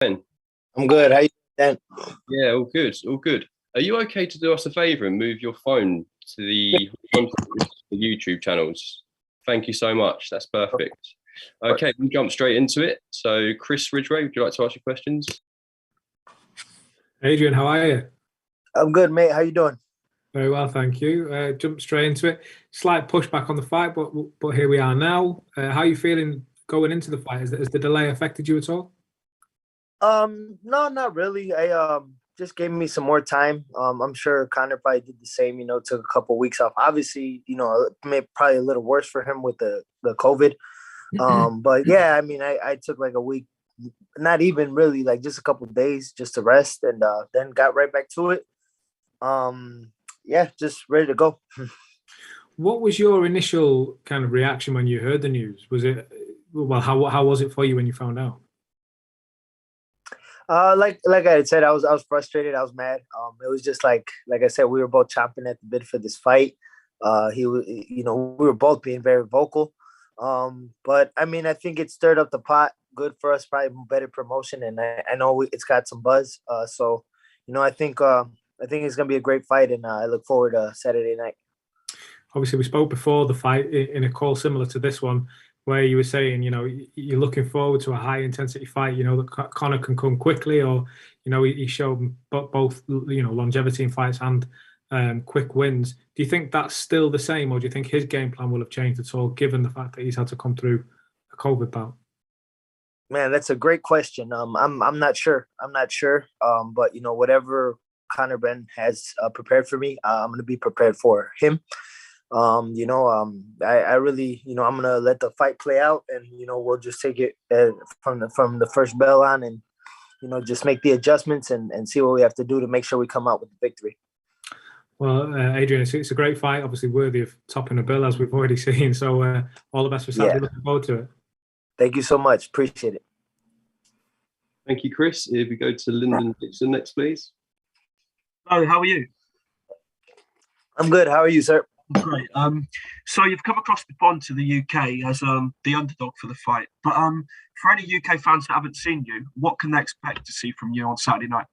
Ben? I'm good. How you doing? Yeah, all good, all good. Are you okay to do us a favour and move your phone to the YouTube channels? Thank you so much. That's perfect. Okay, we'll jump straight into it. So, Chris Ridgway, would you like to ask your questions? Adrian, how are you? I'm good, mate. How you doing? Very well, thank you. Jump straight into it. Slight pushback on the fight, but here we are now. How are you feeling going into the fight? Has the delay affected you at all? No, not really. I just gave me some more time. I'm sure Conor probably did the same. Took a couple of weeks off. Obviously, it made probably a little worse for him with the COVID. But yeah, I mean, I took like a week, not even really, like just a couple of days just to rest, and then got right back to it. Yeah, just ready to go. What was your initial kind of reaction when you heard the news? Was it, well, how was it for you when you found out? Like I had said, I was frustrated. I was mad. It was just like I said, we were both chomping at the bit for this fight. He was, we were both being very vocal. But I mean, I think it stirred up the pot. Good for us, probably better promotion, and I know it's got some buzz. So, I think it's gonna be a great fight, and I look forward to Saturday night. Obviously, we spoke before the fight in a call similar to this one, where you were saying, you're looking forward to a high intensity fight, that Conor can come quickly, or, he showed both, longevity in fights and quick wins. Do you think that's still the same, or do you think his game plan will have changed at all, given the fact that he's had to come through a COVID bout? Man, that's a great question. I'm not sure. But whatever Conor Benn has prepared for me, I'm gonna be prepared for him. I really, I'm gonna let the fight play out, and we'll just take it from the first bell on, and just make the adjustments and see what we have to do to make sure we come out with the victory. Well, Adrian, it's a great fight, obviously worthy of topping the bill, as we've already seen. So all the best for Saturday. Yeah. Looking forward to it. Thank you so much. Appreciate it. Thank you, Chris. If we go to Lyndon Dixon next, please. Hello, how are you? I'm good. How are you, sir? Great. So you've come across the pond to the UK as the underdog for the fight. But for any UK fans that haven't seen you, what can they expect to see from you on Saturday night?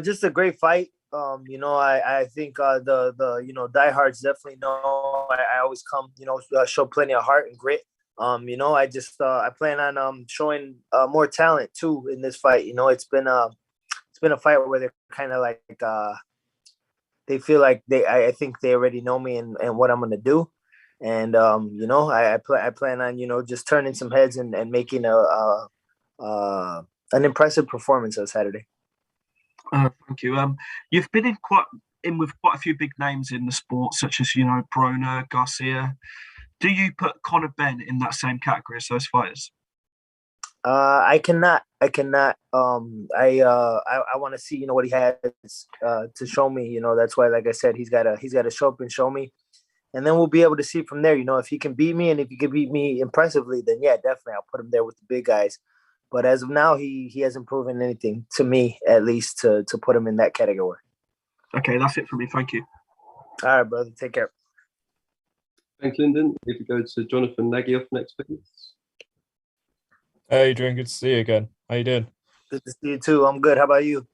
Just a great fight. I think the diehards definitely know I always come, show plenty of heart and grit. I plan on showing more talent too in this fight. It's been a fight where they're kind of like they feel like I think they already know me and what I'm gonna do, and I plan on just turning some heads and making an impressive performance on Saturday. Thank you. You've been in with quite a few big names in the sport, such as Broner, Garcia. Do you put Conor Benn in that same category as those fighters? I cannot. I want to see what he has to show me. That's why, like I said, he's got to show up and show me, and then we'll be able to see from there. If he can beat me, and if he can beat me impressively, then yeah, definitely I'll put him there with the big guys. But as of now, he hasn't proven anything to me, at least, to put him in that category. Okay, that's it for me. Thank you. All right, brother. Take care. Thanks, Lyndon. If we go to Jonathan Nagyoff next, please. Hey, Adrian, good to see you again. How you doing? Good to see you too. I'm good. How about you?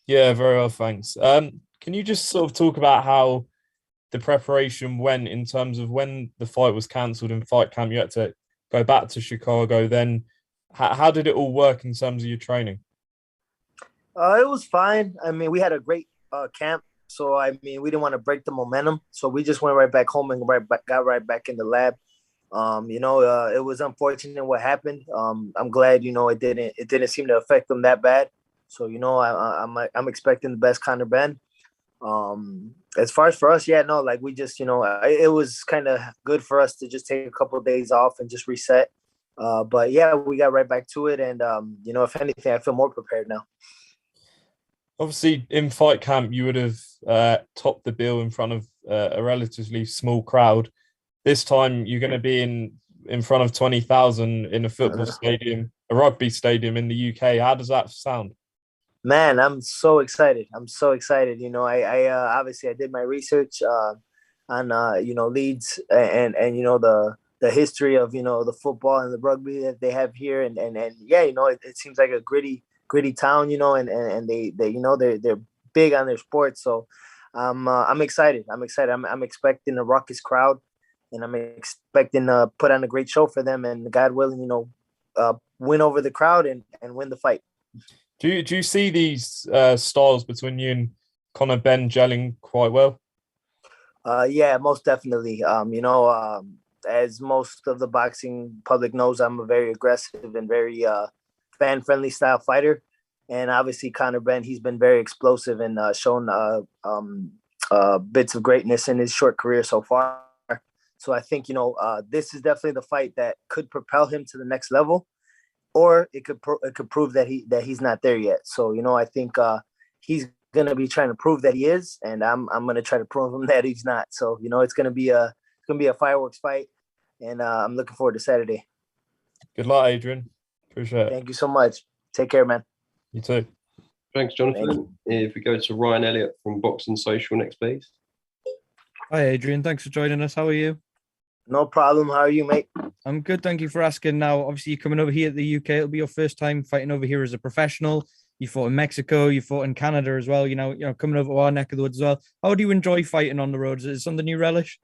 Yeah, very well, thanks. Can you just sort of talk about how the preparation went in terms of when the fight was cancelled in fight camp? You had to go back to Chicago. Then, how did it all work in terms of your training? It was fine. I mean, we had a great camp. So, I mean, we didn't want to break the momentum. So we just went right back home and got right back in the lab. It was unfortunate what happened. I'm glad, it didn't seem to affect them that bad. So, I'm expecting the best Conor Benn. As far as for us, yeah, no, like we just, it was kind of good for us to just take a couple of days off and just reset. But yeah, we got right back to it. And, if anything, I feel more prepared now. Obviously, in fight camp, you would have topped the bill in front of a relatively small crowd. This time, you're going to be in front of 20,000 in a football stadium, a rugby stadium in the UK. How does that sound? Man, I'm so excited. I obviously I did my research on Leeds and the the history of, you know, the football and the rugby that they have here. And yeah, you know, it seems like a gritty town, you know, and they you know, they're big on their sports. So I'm excited. I'm expecting a raucous crowd, and I'm expecting to put on a great show for them, and God willing, you know, win over the crowd and win the fight. Do you see these styles between you and Conor Benn gelling quite well? Yeah, most definitely. You know, as most of the boxing public knows, I'm a very aggressive and very fan-friendly style fighter. And obviously, Conor Benn, he's been very explosive and shown bits of greatness in his short career so far. So I think, you know, this is definitely the fight that could propel him to the next level, or it could prove that he's not there yet. So, you know, I think he's gonna be trying to prove that he is, and I'm gonna try to prove him that he's not. So, you know, it's gonna be a fireworks fight, and I'm looking forward to Saturday. Good luck, Adrian. Appreciate it. Thank you so much. Take care, man. You too. Thanks, Jonathan. Thank If we go to Ryan Elliott from Boxing Social next, please. Hi, Adrian. Thanks for joining us. How are you? No problem. How are you, mate? I'm good. Thank you for asking. Now, obviously, you're coming over here to the UK. It'll be your first time fighting over here as a professional. You fought in Mexico. You fought in Canada as well. You know, coming over to our neck of the woods as well. How do you enjoy fighting on the road? Is it something you relish?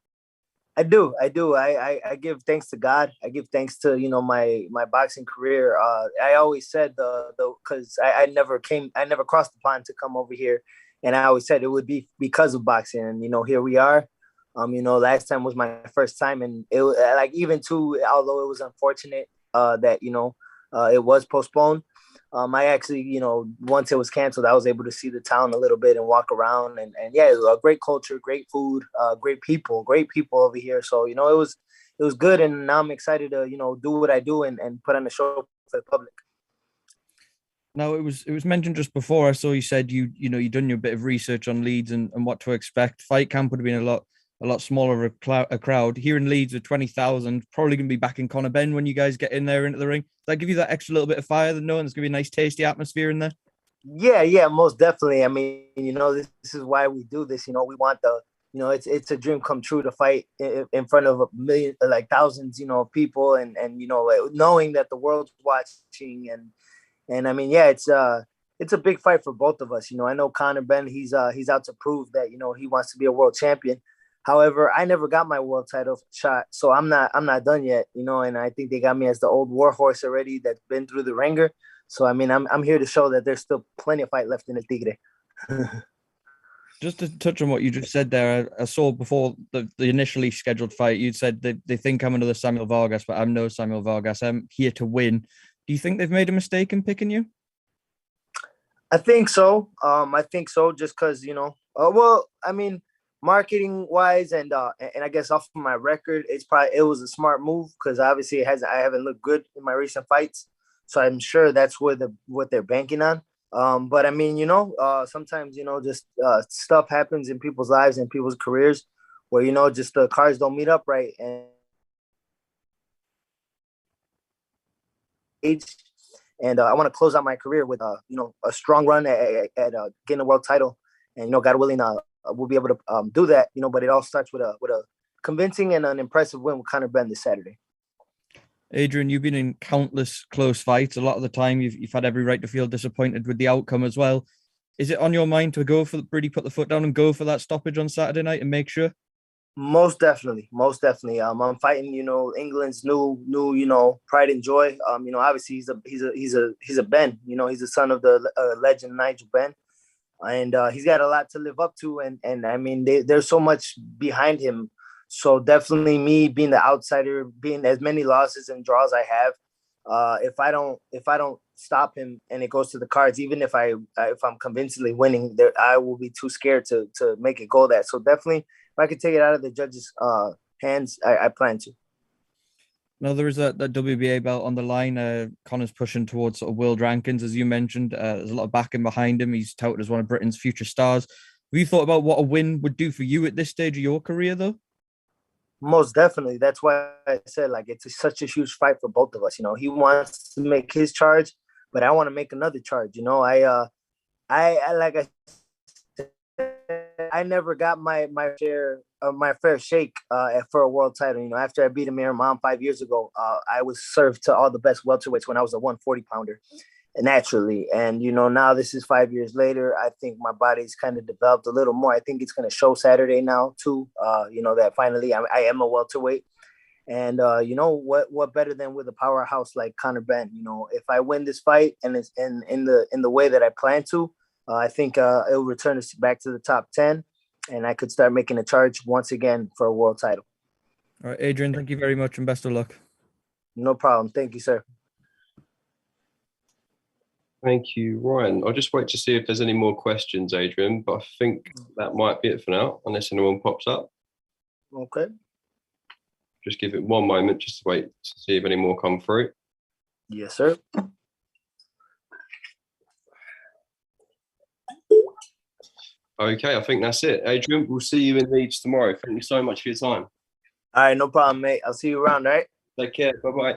I do. I give thanks to God. I give thanks to, you know, my boxing career. I always said because I never crossed the pond to come over here, and I always said it would be because of boxing. And, you know, here we are. You know, last time was my first time, and it was like, even too, although it was unfortunate that, you know, it was postponed. I actually, you know, once it was canceled, I was able to see the town a little bit and walk around, and yeah, it was a great culture, great food, great people over here. So, you know, it was good, and now I'm excited to, you know, do what I do and put on a show for the public. Now, it was mentioned just before. I saw you said you done your bit of research on Leeds and what to expect. Fight camp would have been a lot smaller a crowd. Here in Leeds with 20,000, probably going to be back in Conor Benn when you guys get in there into the ring. Does that give you that extra little bit of fire than knowing there's going to be a nice, tasty atmosphere in there? Yeah, most definitely. I mean, you know, this is why we do this. You know, we want you know, it's a dream come true to fight in front of a million, like thousands, you know, of people, and you know, knowing that the world's watching, and I mean, yeah, it's a big fight for both of us. You know, I know Conor Benn, he's out to prove that, you know, he wants to be a world champion. However, I never got my world title shot, so I'm not done yet, you know. And I think they got me as the old war horse already that's been through the ringer. So I mean, I'm here to show that there's still plenty of fight left in the Tigre. Just to touch on what you just said there, I saw before the initially scheduled fight, you said they think I'm another Samuel Vargas, but I'm no Samuel Vargas. I'm here to win. Do you think they've made a mistake in picking you? I think so. Just because, you know, well, I mean, marketing wise and I guess off of my record, it was a smart move, because obviously I haven't looked good in my recent fights, so I'm sure that's what they're banking on. But I mean, you know, sometimes, you know, just stuff happens in people's lives and people's careers where, you know, just the cards don't meet up right, and I want to close out my career with you know, a strong run at getting a world title, and, you know, God willing, we'll be able to do that, you know. But it all starts with a convincing and an impressive win with Conor Benn this Saturday. Adrian, you've been in countless close fights. A lot of the time, you've had every right to feel disappointed with the outcome as well. Is it on your mind to go for really put the foot down and go for that stoppage on Saturday night and make sure? Most definitely. I'm fighting, you know, England's new, you know, pride and joy. You know, obviously he's a Benn. You know, he's the son of the legend Nigel Benn. And he's got a lot to live up to, and I mean, there's so much behind him. So definitely, me being the outsider, being as many losses and draws I have, if I don't stop him and it goes to the cards, even if I'm convincingly winning, I will be too scared to make it go that. So definitely, if I could take it out of the judges' hands, I plan to. Now, there is that WBA belt on the line. Conor's pushing towards sort of world rankings, as you mentioned. There's a lot of backing behind him. He's touted as one of Britain's future stars. Have you thought about what a win would do for you at this stage of your career, though? Most definitely. That's why I said, like, it's such a huge fight for both of us. You know, he wants to make his charge, but I want to make another charge. You know, I like I said, I never got my fair shake for a world title. You know, after I beat Amir Imam 5 years ago, I was served to all the best welterweights when I was a 140 pounder, naturally. And you know, now this is 5 years later. I think my body's kind of developed a little more. I think it's going to show Saturday now too. You know, that finally I am a welterweight. And you know what better than with a powerhouse like Conor Benn? You know, if I win this fight and it's in the way that I plan to, I think it'll return us back to the top 10, and I could start making a charge once again for a world title. All right, Adrian, thank you very much and best of luck. No problem. Thank you, sir. Thank you, Ryan. I'll just wait to see if there's any more questions, Adrian, but I think that might be it for now, unless anyone pops up. Okay. Just give it one moment just to wait to see if any more come through. Yes, sir. Okay, I think that's it. Adrian, we'll see you in Leeds tomorrow. Thank you so much for your time. All right, no problem, mate. I'll see you around, all right? Take care. Bye-bye.